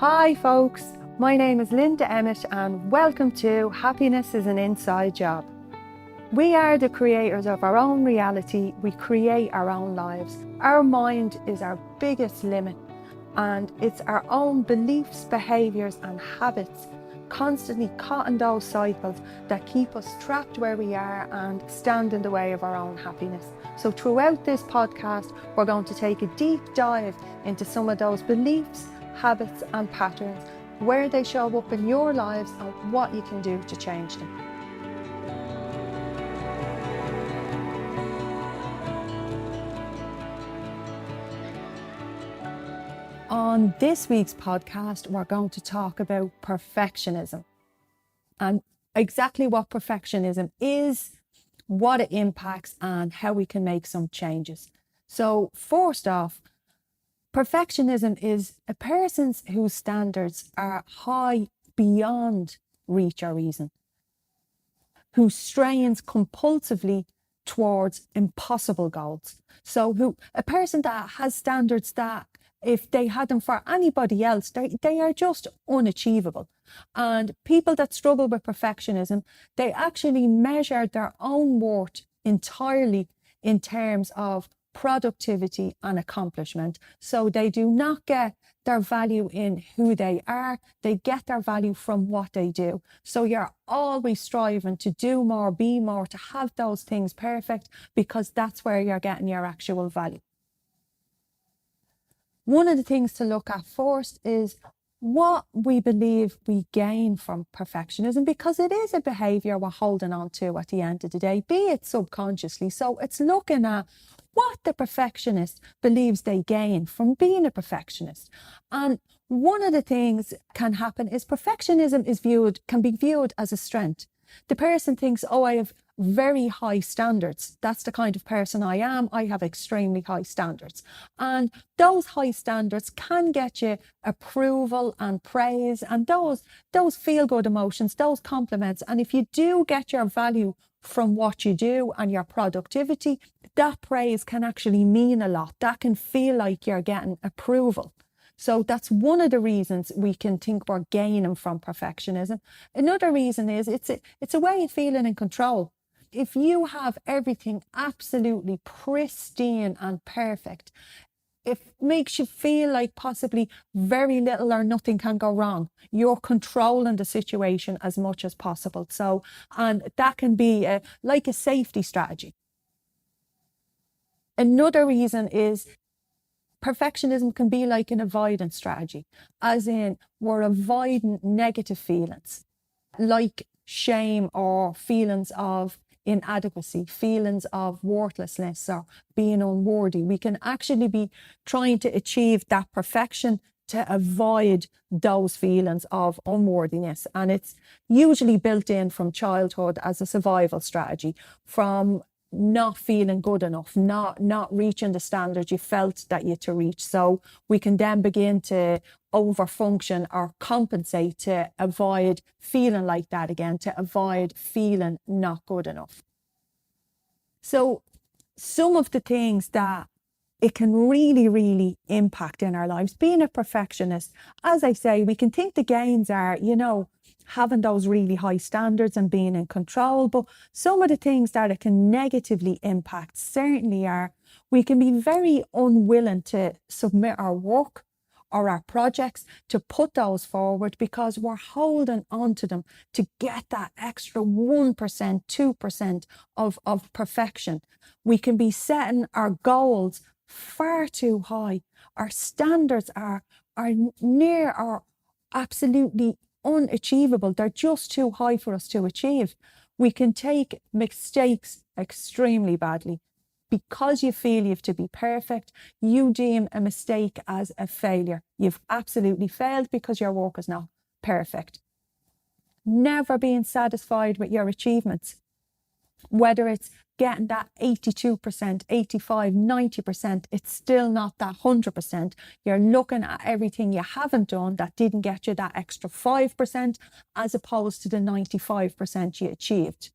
Hi folks, my name is Linda Emmett and welcome to Happiness is an Inside Job. We are the creators of our own reality, we create our own lives. Our mind is our biggest limit and it's our own beliefs, behaviours and habits constantly caught in those cycles that keep us trapped where we are and stand in the way of our own happiness. So throughout this podcast, we're going to take a deep dive into some of those beliefs, habits and patterns, where they show up in your lives and what you can do to change them. On this week's podcast, we're going to talk about perfectionism and exactly what perfectionism is, what it impacts and how we can make some changes. So first off, perfectionism is a person whose standards are high beyond reach or reason, who strains compulsively towards impossible goals. So a person that has standards that if they had them for anybody else, they are just unachievable. And people that struggle with perfectionism, they actually measure their own worth entirely in terms of productivity and accomplishment. So they do not get their value in who they are, they get their value from what they do. So you're always striving to do more, be more, to have those things perfect, because that's where you're getting your actual value. One of the things to look at first is what we believe we gain from perfectionism, because it is a behaviour we're holding on to at the end of the day, be it subconsciously. So it's looking at what the perfectionist believes they gain from being a perfectionist. And one of the things can happen is perfectionism can be viewed as a strength. The person thinks, oh, I have very high standards. That's the kind of person I am. I have extremely high standards. And those high standards can get you approval and praise and those feel-good emotions, those compliments. And if you do get your value from what you do and your productivity, that praise can actually mean a lot. That can feel like you're getting approval. So that's one of the reasons we can think we're gaining from perfectionism. Another reason is it's a way of feeling in control. If you have everything absolutely pristine and perfect, it makes you feel like possibly very little or nothing can go wrong. You're controlling the situation as much as possible. So, and that can be like a safety strategy. Another reason is perfectionism can be like an avoidance strategy, as in we're avoiding negative feelings like shame or feelings of inadequacy, feelings of worthlessness or being unworthy. We can actually be trying to achieve that perfection to avoid those feelings of unworthiness. And it's usually built in from childhood as a survival strategy, from not feeling good enough, not reaching the standards you felt that you had to reach. So we can then begin to overfunction or compensate to avoid feeling like that again, to avoid feeling not good enough. So some of the things that it can really, really impact in our lives, being a perfectionist, as I say, we can think the gains are, having those really high standards and being in control. But some of the things that it can negatively impact certainly are, we can be very unwilling to submit our work or our projects, to put those forward, because we're holding on to them to get that extra 1%, 2% of perfection. We can be setting our goals far too high. Our standards are near or absolutely unachievable. They're just too high for us to achieve. We can take mistakes extremely badly. Because you feel you have to be perfect, you deem a mistake as a failure. You've absolutely failed because your work is not perfect. Never being satisfied with your achievements, whether it's getting that 82%, 85, 90%, it's still not that 100%. You're looking at everything you haven't done that didn't get you that extra 5%, as opposed to the 95% you achieved.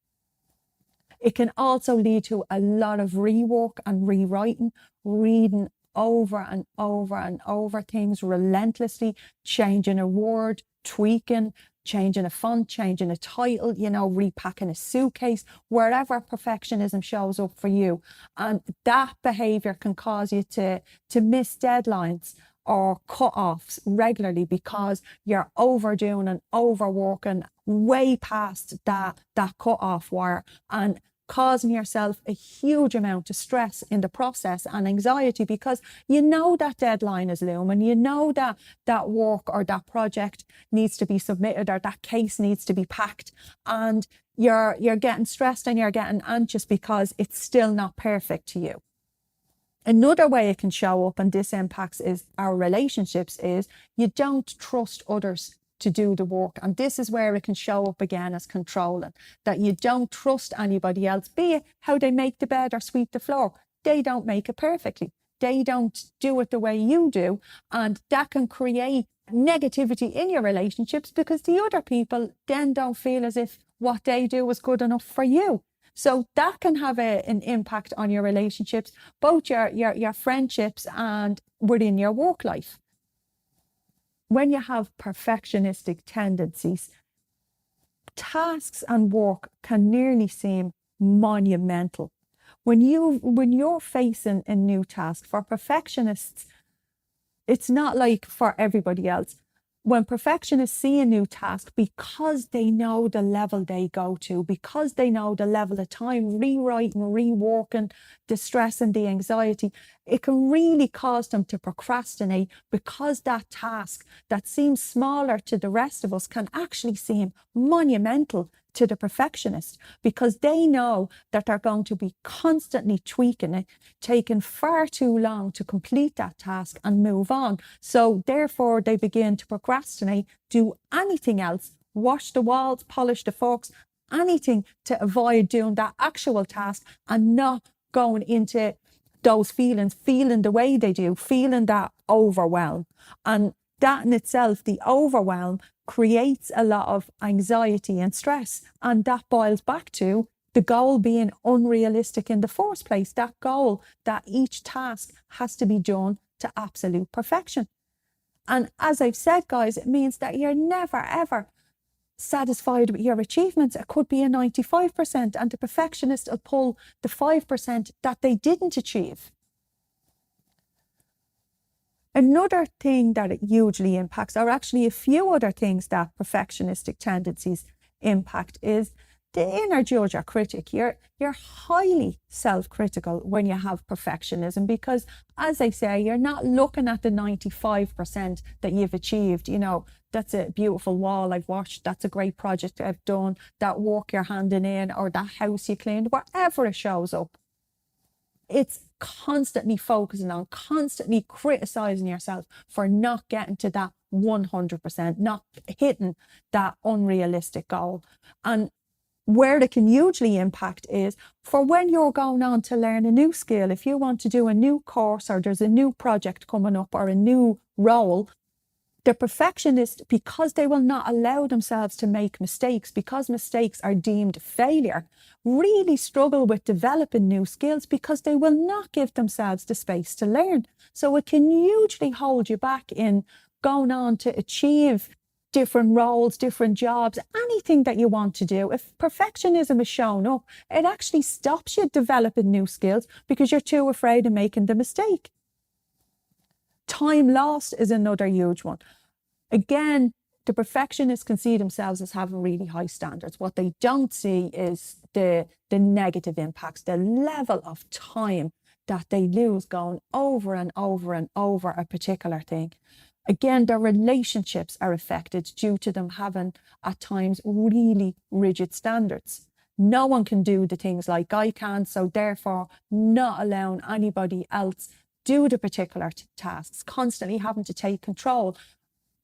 It can also lead to a lot of rework and rewriting, reading over and over and over things relentlessly, changing a word, tweaking, changing a font, changing a title, repacking a suitcase, wherever perfectionism shows up for you. And that behavior can cause you to miss deadlines or cut-offs regularly because you're overdoing and overworking way past that cut-off wire, and causing yourself a huge amount of stress in the process and anxiety, because that deadline is looming, that work or that project needs to be submitted, or that case needs to be packed, and you're getting stressed and you're getting anxious because it's still not perfect to you. Another way it can show up, and this impacts our relationships, is you don't trust others to do the work. And this is where it can show up again as controlling, that you don't trust anybody else, be it how they make the bed or sweep the floor. They don't make it perfectly. They don't do it the way you do. And that can create negativity in your relationships, because the other people then don't feel as if what they do is good enough for you. So that can have an impact on your relationships, both your friendships and within your work life. When you have perfectionistic tendencies, tasks and work can nearly seem monumental. When you're facing a new task, for perfectionists, it's not like for everybody else. When perfectionists see a new task, because they know the level they go to, because they know the level of time rewriting, reworking, the stress and the anxiety, it can really cause them to procrastinate, because that task that seems smaller to the rest of us can actually seem monumental to the perfectionist, because they know that they're going to be constantly tweaking it, taking far too long to complete that task and move on. So therefore they begin to procrastinate, do anything else, wash the walls, polish the forks, anything to avoid doing that actual task and not going into those feelings, feeling the way they do, feeling that overwhelm. And that in itself, the overwhelm, creates a lot of anxiety and stress. And that boils back to the goal being unrealistic in the first place. That goal that each task has to be done to absolute perfection. And as I've said, guys, it means that you're never, ever satisfied with your achievements. It could be a 95%, and the perfectionist will pull the 5% that they didn't achieve. Another thing that it hugely impacts, or actually a few other things that perfectionistic tendencies impact, is the inner judge or critic. You're highly self-critical when you have perfectionism, because, as I say, you're not looking at the 95% that you've achieved. That's a beautiful wall I've washed, that's a great project I've done, that work you're handing in, or that house you cleaned, wherever it shows up. It's constantly focusing on, constantly criticizing yourself for not getting to that 100%, not hitting that unrealistic goal. And where it can hugely impact is for when you're going on to learn a new skill. If you want to do a new course, or there's a new project coming up, or a new role, the perfectionist, because they will not allow themselves to make mistakes, because mistakes are deemed failure, really struggle with developing new skills, because they will not give themselves the space to learn. So it can hugely hold you back in going on to achieve different roles, different jobs, anything that you want to do. If perfectionism is shown up, it actually stops you developing new skills because you're too afraid of making the mistake. Time lost is another huge one. Again, the perfectionists can see themselves as having really high standards. What they don't see is the negative impacts, the level of time that they lose going over and over and over a particular thing. Again, their relationships are affected due to them having, at times, really rigid standards. No one can do the things like I can, so therefore not allowing anybody else do the particular tasks, constantly having to take control.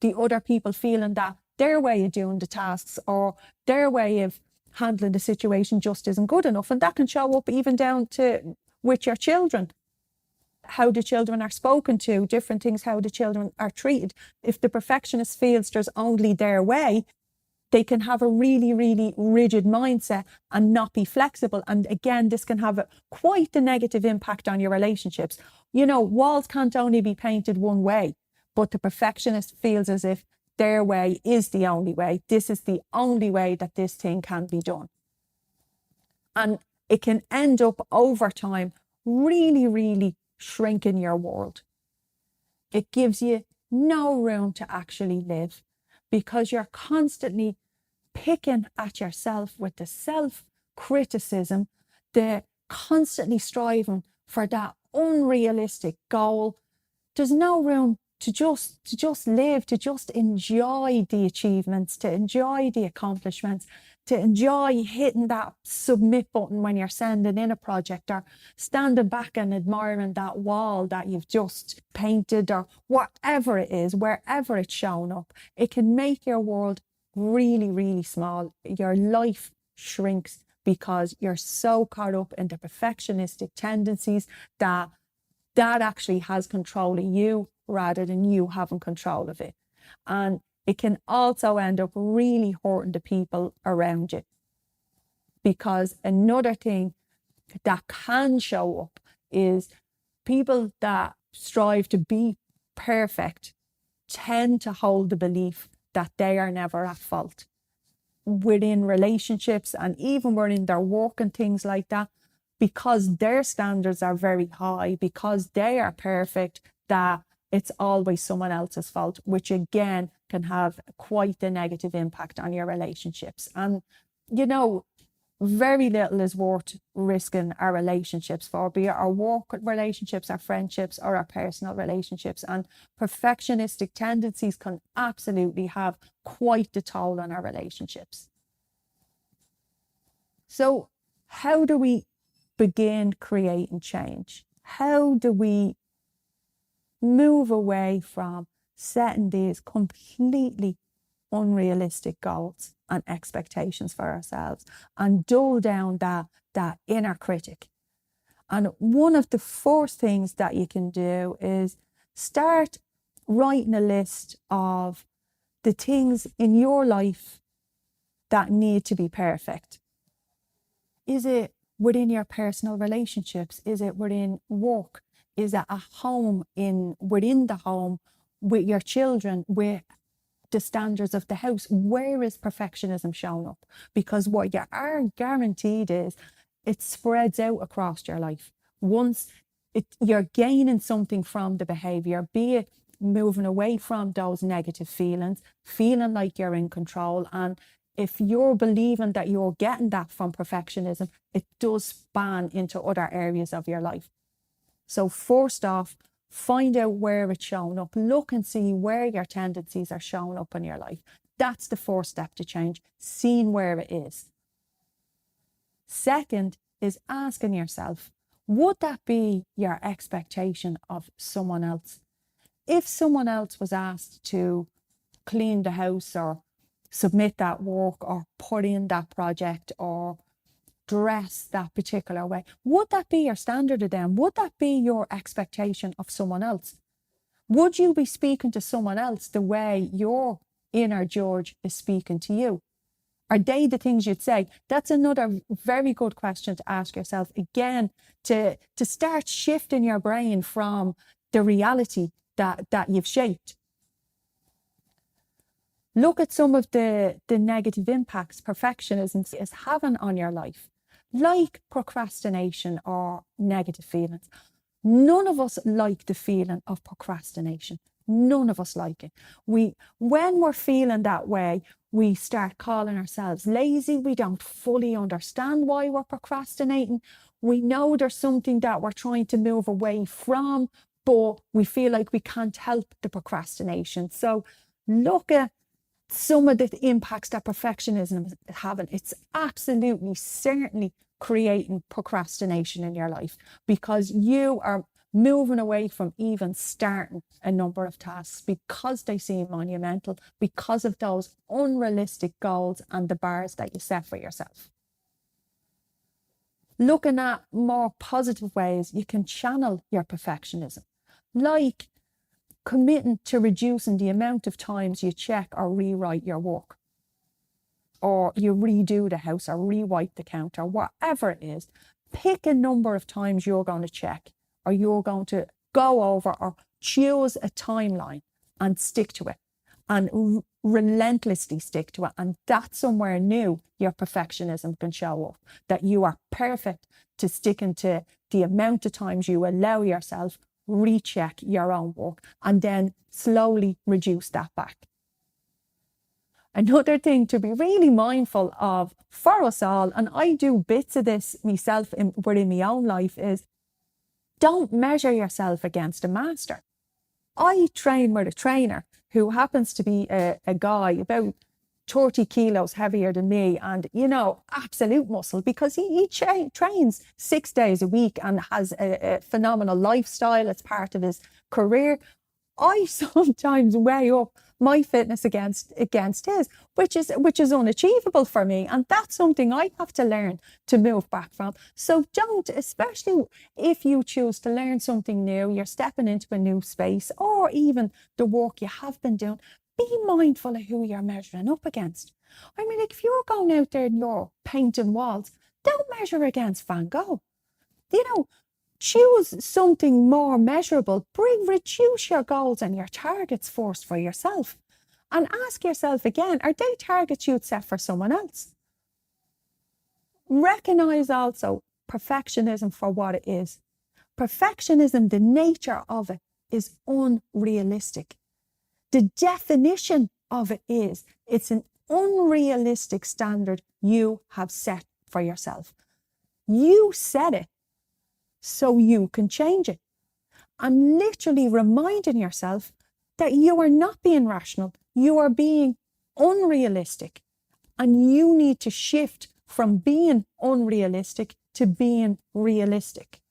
The other people feeling that their way of doing the tasks or their way of handling the situation just isn't good enough. And that can show up even down to with your children. How the children are spoken to, different things, how the children are treated. If the perfectionist feels there's only their way, They can have a really, really rigid mindset and not be flexible. And again, this can have quite a negative impact on your relationships. You know, walls can't only be painted one way, but the perfectionist feels as if their way is the only way. This is the only way that this thing can be done. And it can end up over time really, really shrinking your world. It gives you no room to actually live because you're constantly picking at yourself with the self-criticism, the constantly striving for that unrealistic goal. There's no room to just live, to just enjoy the achievements, to enjoy the accomplishments, to enjoy hitting that submit button when you're sending in a project, or standing back and admiring that wall that you've just painted, or whatever it is, wherever it's shown up. It can make your world really, really small. Your life shrinks because you're so caught up in the perfectionistic tendencies that actually has control of you rather than you having control of it. And it can also end up really hurting the people around you. Because another thing that can show up is people that strive to be perfect tend to hold the belief that they are never at fault within relationships and even within their work and things like that, because their standards are very high, because they are perfect, that it's always someone else's fault, which again can have quite a negative impact on your relationships. And, you know, very little is worth risking our relationships for, be it our work relationships, our friendships, or our personal relationships. And perfectionistic tendencies can absolutely have quite the toll on our relationships. So how do we begin creating change? How do we move away from setting these completely unrealistic goals and expectations for ourselves and dull down that inner critic? And one of the first things that you can do is start writing a list of the things in your life that need to be perfect. Is it within your personal relationships? Is it within work? Is it at home, within the home, with your children, with the standards of the house? Where is perfectionism shown up? Because what you are guaranteed is it spreads out across your life. Once you're gaining something from the behavior, be it moving away from those negative feelings, feeling like you're in control. And if you're believing that you're getting that from perfectionism, it does span into other areas of your life. So first off, find out where it's shown up. Look and see where your tendencies are showing up in your life. That's the first step to change, seeing where it is. Second is asking yourself, would that be your expectation of someone else? If someone else was asked to clean the house or submit that work or put in that project or dress that particular way, would that be your standard of them? Would that be your expectation of someone else? Would you be speaking to someone else the way your inner George is speaking to you? Are they the things you'd say? That's another very good question to ask yourself, again, to start shifting your brain from the reality that you've shaped. Look at some of the negative impacts perfectionism is having on your life, like procrastination or negative feelings. None of us like the feeling of procrastination. None of us like it. When we're feeling that way, we start calling ourselves lazy. We don't fully understand why we're procrastinating. We know there's something that we're trying to move away from, but we feel like we can't help the procrastination. So look at some of the impacts that perfectionism is having. It's absolutely, certainly creating procrastination in your life because you are moving away from even starting a number of tasks because they seem monumental, because of those unrealistic goals and the bars that you set for yourself. Looking at more positive ways you can channel your perfectionism, like committing to reducing the amount of times you check or rewrite your work. or you redo the house or rewipe the counter, whatever it is, pick a number of times you're going to check or you're going to go over or choose a timeline and stick to it and relentlessly stick to it. And that's somewhere new your perfectionism can show up, that you are perfect to sticking to the amount of times you allow yourself recheck your own work and then slowly reduce that back. Another thing to be really mindful of for us all, and I do bits of this myself within my own life, is don't measure yourself against a master. I train with a trainer who happens to be a guy about 30 kilos heavier than me and, absolute muscle, because he trains 6 days a week and has a phenomenal lifestyle. It's part of his career. I sometimes weigh up my fitness against his, which is unachievable for me. And that's something I have to learn to move back from. So don't, especially if you choose to learn something new, you're stepping into a new space, or even the work you have been doing, be mindful of who you're measuring up against. I mean, if you're going out there and you're painting walls, don't measure against Van Gogh. Choose something more measurable. Reduce your goals and your targets first for yourself. And ask yourself again, are they targets you'd set for someone else? Recognise also perfectionism for what it is. Perfectionism, the nature of it, is unrealistic. The definition of it is, it's an unrealistic standard you have set for yourself. You set it so you can change it. I'm literally reminding yourself that you are not being rational. You are being unrealistic. And you need to shift from being unrealistic to being realistic.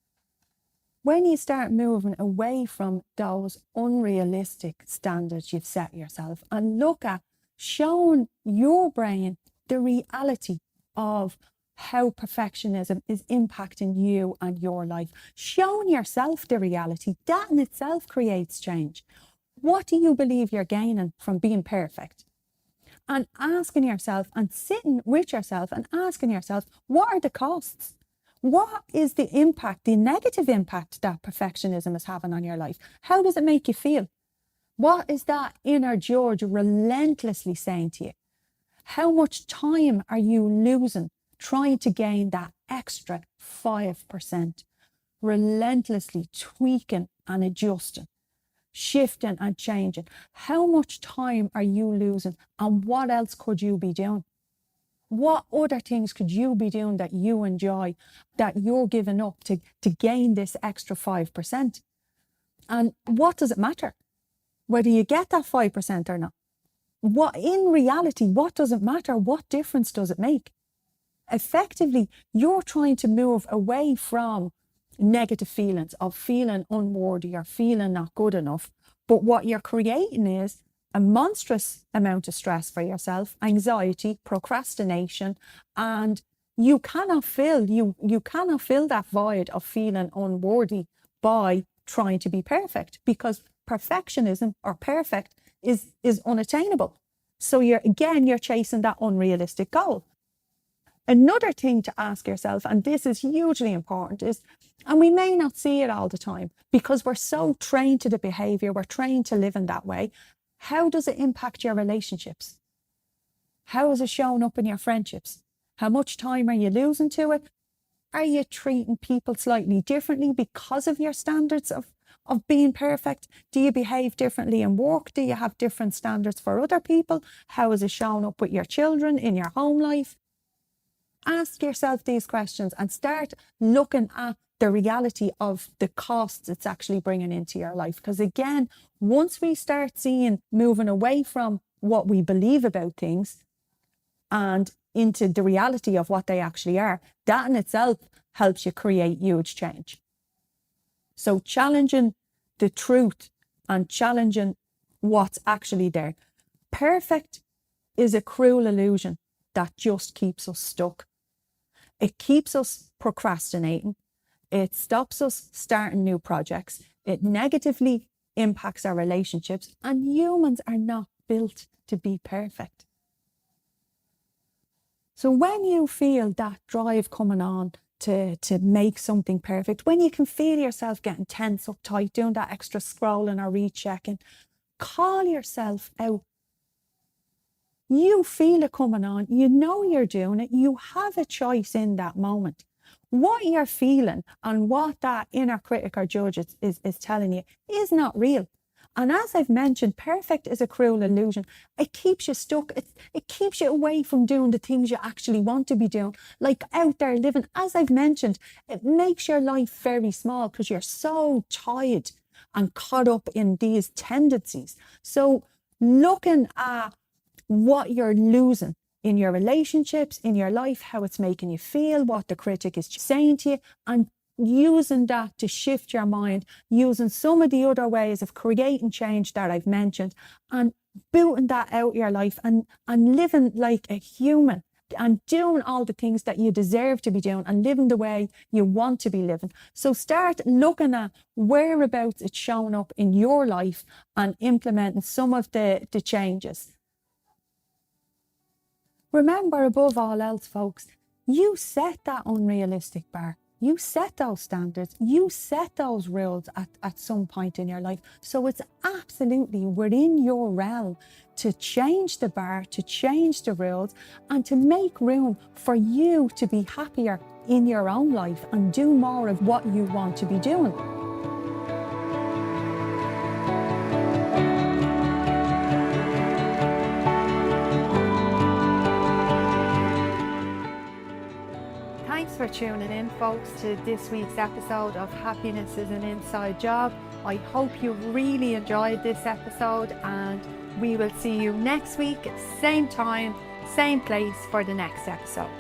When you start moving away from those unrealistic standards you've set yourself and look at showing your brain the reality of how perfectionism is impacting you and your life, showing yourself the reality, that in itself creates change. What do you believe you're gaining from being perfect? And asking yourself and sitting with yourself and asking yourself, what are the costs? What is the impact, the negative impact that perfectionism is having on your life? How does it make you feel? What is that inner judge relentlessly saying to you? How much time are you losing trying to gain that extra 5%? Relentlessly tweaking and adjusting, shifting and changing. How much time are you losing, and what else could you be doing? What other things could you be doing that you enjoy, that you're giving up to gain this extra 5%? And what does it matter whether you get that 5% or not? In reality, what does it matter? What difference does it make? Effectively, you're trying to move away from negative feelings of feeling unworthy or feeling not good enough. But what you're creating is a monstrous amount of stress for yourself, anxiety, procrastination, and you cannot fill that void of feeling unworthy by trying to be perfect, because perfectionism or perfect is unattainable. So you're chasing that unrealistic goal. Another thing to ask yourself, and this is hugely important, is, and we may not see it all the time because we're so trained to the behavior, we're trained to live in that way. How does it impact your relationships? How is it showing up in your friendships? How much time are you losing to it? Are you treating people slightly differently because of your standards of being perfect? Do you behave differently in work? Do you have different standards for other people? How is it showing up with your children in your home life? Ask yourself these questions and start looking at the reality of the costs it's actually bringing into your life. Because again, once we start moving away from what we believe about things and into the reality of what they actually are, that in itself helps you create huge change. So challenging the truth and challenging what's actually there. Perfect is a cruel illusion that just keeps us stuck. It keeps us procrastinating. It stops us starting new projects. It negatively impacts our relationships, and humans are not built to be perfect. So when you feel that drive coming on to make something perfect, when you can feel yourself getting tense, uptight, doing that extra scrolling or rechecking, call yourself out. You feel it coming on. You know you're doing it. You have a choice in that moment. What you're feeling and what that inner critic or judge is telling you is not real. And as I've mentioned, perfect is a cruel illusion. It keeps you stuck. It keeps you away from doing the things you actually want to be doing, like out there living. As I've mentioned, it makes your life very small because you're so tired and caught up in these tendencies. So looking at what you're losing in your relationships, in your life, how it's making you feel, what the critic is saying to you, and using that to shift your mind, using some of the other ways of creating change that I've mentioned, and booting that out of your life and living like a human and doing all the things that you deserve to be doing and living the way you want to be living. So start looking at whereabouts it's showing up in your life and implementing some of the changes. Remember, above all else, folks, you set that unrealistic bar. You set those standards. You set those rules at some point in your life. So it's absolutely within your realm to change the bar, to change the rules, and to make room for you to be happier in your own life and do more of what you want to be doing. Thanks for tuning in, folks, to this week's episode of Happiness is an Inside Job. I hope you really enjoyed this episode, and we will see you next week, same time, same place for the next episode.